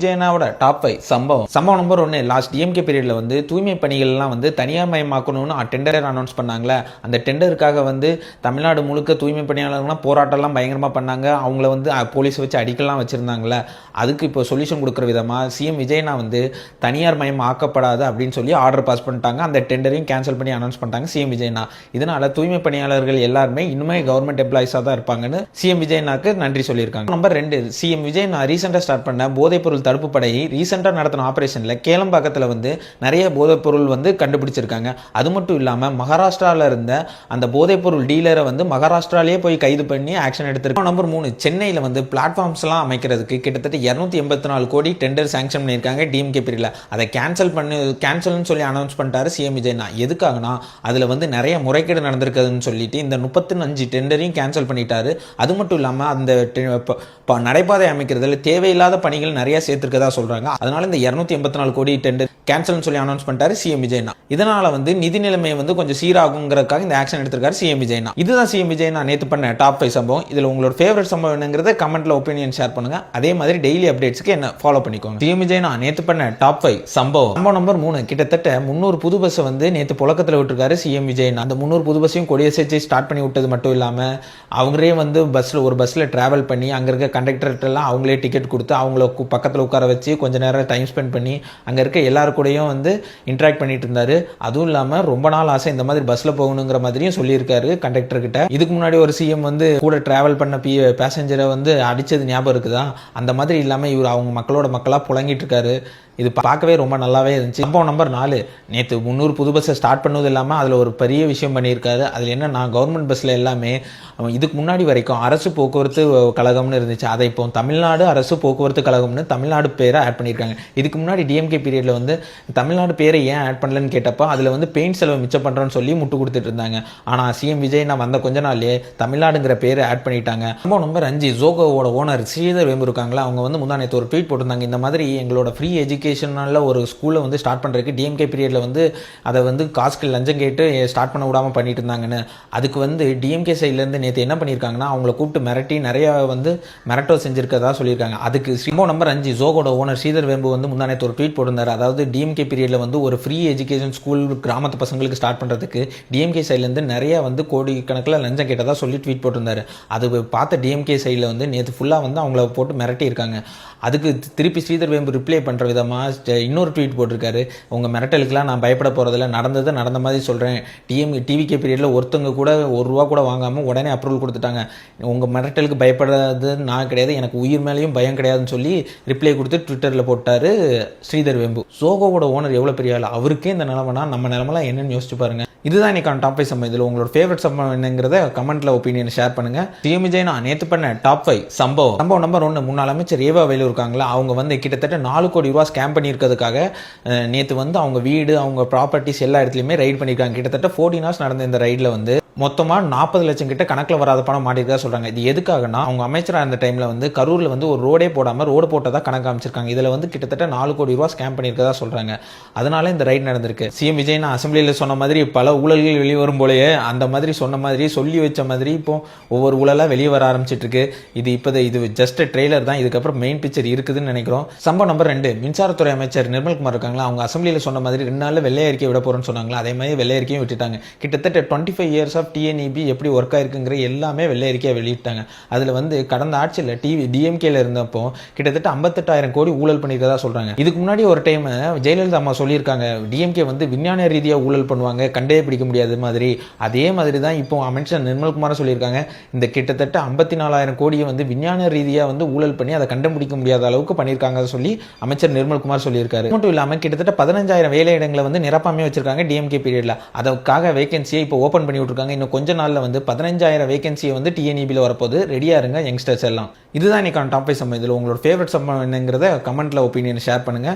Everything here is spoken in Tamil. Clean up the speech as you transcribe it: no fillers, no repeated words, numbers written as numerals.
விஜயனாவோட டாப் 5 சம்பவம் நம்பர் 1. லாஸ்ட் டிஎம்கே பீரியட்ல வந்து தூய்மை பணிகள்லாம் வந்து தனியார் மயமாக்கணும்னு டெண்டர் அனௌன்ஸ் பண்ணாங்களே. அந்த டெண்டருக்காக வந்து தமிழ்நாடு முழுக்க தூய்மை பணியாளர்கள்லாம் போராட்டம்லாம் பயங்கரமாக பண்ணாங்க. அவங்கள வந்து போலீஸ் வச்சு அடிக்கலாம் வச்சுருந்தாங்களே. அதுக்கு இப்போ சொல்யூஷன் கொடுக்குற விதமாக சிஎம் விஜயனா வந்து தனியார் மயம் ஆக்கப்படாது அப்படின்னு சொல்லி ஆர்டர் பாஸ் பண்ணிட்டாங்க. அந்த டெண்டரையும் கேன்சல் பண்ணி அனௌன்ஸ் பண்ணிட்டாங்க சிஎம் விஜயனா. இதனால தூய்மை பணியாளர்கள் எல்லாருமே இன்னுமே கவர்மெண்ட் எம்ப்ளாயிஸாக தான் இருப்பாங்கன்னு சிஎம் விஜயனாக்கு நன்றி சொல்லியிருக்காங்க. நம்பர் 2. சிஎம் விஜயனா ரீசெண்டாக ஸ்டார்ட் பண்ண போதைப்பொருள் தடுப்பு படை ரீசெண்டாக நடத்தின ஆபரேஷனில் கேளம்பாக்கத்தில் வந்து நிறைய போதைப்பொருள் வந்து கண்டுபிடிச்சிருக்காங்க. அது மட்டும் இல்லாமல் மகாராஷ்டிராவில் இருந்த அந்த போதைப்பொருள் டீலரை வந்து மகாராஷ்டிராலேயே போய் கைது பண்ணி ஆக்ஷன் எடுத்திருக்காங்க. நம்பர் 3. சென்னையில் வந்து பிளாட்ஃபார்ம்ஸ்லாம் அமைக்கிறதுக்கு கிட்டத்தட்ட 284 கோடி டெண்டர் சாங்ஷன் பண்ணியிருக்காங்க டிஎம்கே பீரியட்ல. அதை கேன்சல்னு சொல்லி அனௌன்ஸ் பண்ணிட்டாரு சிஎம் விஜயனா. எதுக்காகனா அதில் வந்து நிறைய முறைகேடு நடந்திருக்குதுன்னு சொல்லிட்டு இந்த 35 டெண்டரையும் கேன்சல் பண்ணிட்டாரு. அது மட்டும் இல்லாமல் அந்த நடைபாதை அமைக்கிறதுல தேவையில்லாத பணிகள் நிறைய சேர்த்திருக்கதா சொல்றாங்க. அதனால இந்த 284 கோடி டெண்டர் கேன்சல் சொல்லி அனௌன்ஸ் பண்ணிட்டாரு சிஎம் விஜயனா. இதனால வந்து நிதி நிலைமை வந்து கொஞ்சம் சீராகுங்கிறதுக்காக இந்த ஆக்ஷன் எடுத்திருக்காரு சிஎம் விஜயனா. இதுதான் சிஎம் விஜயனா நேத்து பண்ண டாப் 5 சம்பவம். இதுல உங்களோட ஃபேவரட் சம்பவம் என்னங்கிறத கமெண்ட்ல ஒப்பீனியன் ஷேர் பண்ணுங்க. அதே மாதிரி டெய்லி அப்டேட்ஸ்க்கு என்ன ஃபாலோ பண்ணிக்கோங்க. சிஎம் விஜயனா நேத்து பண்ண டாப் 5 சம்பவம் நம்பர் 3. கிட்டத்தட்ட 300 புது பஸ் வந்து நேத்து புழக்கத்தில் விட்டுருக்காரு சிஎம் விஜயனா. அந்த 300 புது பஸ்ஸையும் கொடியசைச்சு ஸ்டார்ட் பண்ணி விட்டது மட்டும் இல்லாம அவங்களே வந்து ஒரு பஸ்ல டிராவல் பண்ணி அங்க இருக்க கண்டக்டர்கிட்ட எல்லாம் அவங்களே டிக்கெட் கொடுத்து அவங்கள பக்கத்தில் உட்கார வச்சு கொஞ்ச நேரம் டைம் ஸ்பெண்ட் பண்ணி அங்கே இருக்க எல்லாரு கூடயும் வந்து இன்ட்ராக்ட் பண்ணிட்டு இருந்தாரு. அதுவும் இல்லாமல் ரொம்ப நாள் ஆசை இந்த மாதிரி பஸ்ஸில் போகணுங்கிற மாதிரியும் சொல்லியிருக்காரு கண்டக்டர் கிட்ட. இதுக்கு முன்னாடி ஒரு சிஎம் வந்து கூட டிராவல் பண்ண பேசஞ்சரை வந்து அடிச்சது ஞாபகம் இருக்குதா? அந்த மாதிரி இல்லாமல் இவர் அவங்க மக்களாக புழங்கிட்டு இருக்காரு. இது பார்க்கவே ரொம்ப நல்லாவே இருந்துச்சு. சம்பவம் நம்பர் 4. நேற்று 300 புது பஸ்ஸை ஸ்டார்ட் பண்ணது இல்லாமல் அதில் ஒரு பெரிய விஷயம் பண்ணியிருக்காரு. அதில் என்னன்னா கவர்மெண்ட் பஸ்ஸில் எல்லாமே இதுக்கு முன்னாடி வரைக்கும் அரசு போக்குவரத்து கழகம்னு இருந்துச்சு. அதை இப்போ தமிழ்நாடு அரசு போக்குவரத்து கழகம்னு தமிழ்நாடு பேரை ஆட் பண்ணியிருக்காங்க. இதுக்கு முன்னாடி டிஎம்கே பீரியட்ல வந்து தமிழ்நாடு பேரை ஏன் ஆட் பண்ணலன்னு கேட்டப்போ அதில் வந்து பெயிண்ட் செலவு மிச்சம் பண்ணுறோன்னு சொல்லி முட்டு கொடுத்துட்டு இருந்தாங்க. ஆனால் சிஎம் விஜய் நான் வந்த கொஞ்ச நாள்லேயே தமிழ்நாடுங்கிற பேரை ஆட் பண்ணிட்டாங்க. சம்பவம் நம்பர் 5. ஜோகோவோட ஓனர் ஸ்ரீதர் வேம்பு இருக்காங்களா, அவங்க வந்து முந்தானேத்து ஒரு ட்வீட் போட்டிருந்தாங்க. இந்த மாதிரி எங்களோட ஃப்ரீ எஜுகேஷனால ஒரு ஸ்கூலை வந்து ஸ்டார்ட் பண்ணுறதுக்கு டிஎம்கே பீரியட்ல வந்து அதை வந்து காசுக்கு லஞ்சம் கேட்டு ஸ்டார்ட் பண்ண விடாமல் பண்ணிட்டு இருந்தாங்கன்னு. அதுக்கு வந்து டிஎம்கே சைட்லேருந்து நேற்று என்ன பண்ணியிருக்காங்கன்னா அவங்கள கூப்பிட்டு மிரட்டி நிறைய வந்து மிரட்டோ செஞ்சிருக்கதா சொல்லியிருக்காங்க. அதுக்கு சம்பவம் நம்பர் 5. ஜோகோட ஓனர் ஸ்ரீதர் வேம்பு வந்து முந்தானேத்து ஒரு ட்வீட் போட்டிருந்தாரு. அதாவது டிஎம்கே பீரியட்ல வந்து ஒரு ஃப்ரீ எஜுகேஷன் ஸ்கூல் கிராமத்து பசங்களுக்கு ஸ்டார்ட் பண்ணுறதுக்கு டிஎம்கே சைட்லேருந்து நிறைய வந்து கோடி கணக்கில் லஞ்சம் கேட்டதா சொல்லி ட்வீட் போட்டிருந்தாரு. அது பார்த்த டிஎம்கே சைடில் வந்து நேற்று ஃபுல்லாக வந்து அவங்கள போட்டு மிரட்டி இருக்காங்க. அதுக்கு திருப்பி ஸ்ரீதர் வேம்பு ரிப்ளை பண்ணுற விதமாக இன்னொரு ட்வீட் போட்டிருக்காரு. உங்கள் மிரட்டலுக்குலாம் நான் பயப்பட போகிறதில்ல, நடந்த மாதிரி சொல்கிறேன். டிவிகே பீரியடில் ஒருத்தவங்க கூட ₹1 கூட வாங்காமல் உடனே அப்ரூவல் கொடுத்துட்டாங்க. உங்கள் மிரட்டலுக்கு பயப்படாது நான் கிடையாது, எனக்கு உயிர் மேலேயும் பயம் கிடையாதுன்னு சொல்லி ரிப்ளை கொடுத்து ட்விட்டரில் போட்டார் ஸ்ரீதர் வேம்பு. ஜோகோவோட ஓனர் எவ்வளோ பெரிய ஆள், அவருக்கே இந்த நிலமைனா நம்ம நிலமெல்லாம் என்னன்னு யோசிச்சு பாருங்க. இதுதான் இன்னைக்கான டாப் 5 சம்பவம். இதில் உங்களோட ஃபேவரட் சம்பவம் என்னங்கிறத கமெண்ட்ல ஒப்பீனியன் ஷேர் பண்ணுங்க. சிஎம் விஜயனா நேற்று பண்ண டாப் 5 சம்பவம் நம்பர் 1. முன்னாள் அமைச்சர் ஏவா வேலு இருக்காங்களா, அவங்க வந்து கிட்டத்தட்ட ₹4 கோடி ஸ்கேம் பண்ணியிருக்கிறதுக்காக நேற்று வந்து அவங்க வீடு அவங்க ப்ராப்பர்ட்டிஸ் எல்லா இடத்துலையுமே ரைட் பண்ணியிருக்காங்க. கிட்டத்தட்ட 14 hours நடந்த இந்த ரைடில் வந்து மொத்தமாக 40 லட்சம் கிட்ட கணக்கில் வராத பணம் மாட்டிருக்கா சொல்றாங்க. இது எதுக்காகனா அவங்க அமைச்சராக இருந்த டைமில் வந்து கரூரில் வந்து ஒரு ரோடே போடாமல் ரோடு போட்டதா கணக்கு அமைச்சிருக்காங்க. இதில் வந்து கிட்டத்தட்ட ₹4 கோடி ஸ்கேம் பண்ணியிருக்கதா சொல்றாங்க. அதனால இந்த ரைட் நடந்திருக்கு. சிஎம் விஜயனா அசம்பிளியில் சொன்ன மாதிரி பல ஊழல்கள் வெளியே வரும் போலயே அந்த மாதிரி சொன்ன மாதிரி சொல்லி வச்ச மாதிரி இப்போ ஒவ்வொரு ஊழலாக வெளியே வர ஆரம்பிச்சிட்டு இருக்கு. இது ஜஸ்ட் ட்ரெய்லர் தான், இதுக்கப்புறம் மெயின் பிக்சர் இருக்குதுன்னு நினைக்கிறோம். சம்பவம் நம்பர் 2. மின்சாரத்துறை அமைச்சர் நிர்மல்குமார் இருக்காங்களா, அவங்க அசம்பிளியில் சொன்ன மாதிரி 2 நாளில் வெள்ளை அறிக்கை விட போறோம்னு சொன்னாங்களா, அதே மாதிரி வெள்ளை அறிக்கையும் விட்டுட்டாங்க. கிட்டத்தட்ட 25 years ஆஃப் டிஎன்இபி எப்படி ஒர்க் ஆயிருக்குங்கிற எல்லாமே வெள்ளை அறிக்கையை வெளியிட்டாங்க. அதில் வந்து கடந்த ஆட்சியில் டிஎம்கேல இருந்தப்போ கிட்டத்தட்ட 58,000 கோடி ஊழல் பண்ணியிருக்கதா சொல்றாங்க. இதுக்கு முன்னாடி ஒரு டைம் ஜெயலலிதா அம்மா சொல்லியிருக்காங்க டிஎம்கே வந்து விஞ்ஞான ரீதியாக ஊழல் பண்ணுவாங்க, கண்டே பிடிக்க முடியாது மாதிரி. அதே மாதிரி தான் இப்போ அமைச்சர் நிர்மல்குமார் சொல்லியிருக்காங்க. இந்த கிட்டத்தட்ட 54,000 கோடியை வந்து விஞ்ஞான ரீதியாக வந்து ஊழல் பண்ணி அதை கண்டுபிடிக்க முடியாத அளவுக்கு பண்ணியிருக்காங்க சொல்லி அமைச்சர் நிர்மல்குமார் சொல்லியிருக்காரு. மட்டும் இல்லாமல் கிட்டத்தட்ட 15,000 வேலையிடங்களை வந்து நிரப்பாமே வச்சிருக்காங்க டிஎம்கே பீரியட்ல. அதுக்காக வேகன்சியை இப்போ ஓப்பன் பண்ணி விட்டுருக்காங்க. இன்னும் கொஞ்ச நாள்ல வந்து 15,000 வேகன்சியை வந்து டிஎன்இபியில் வரப்போது. ரெடியா இருங்க யங்ஸ்டர்ஸ் எல்லாம். இதுதான் இன்னைக்கான டாப் 5 சம்பவம். இதில் உங்களோட ஃபேவரட் சம்பவம் என்னங்கிறத கமெண்ட்ல ஒப்பீனியன் ஷேர் பண்ணுங்க.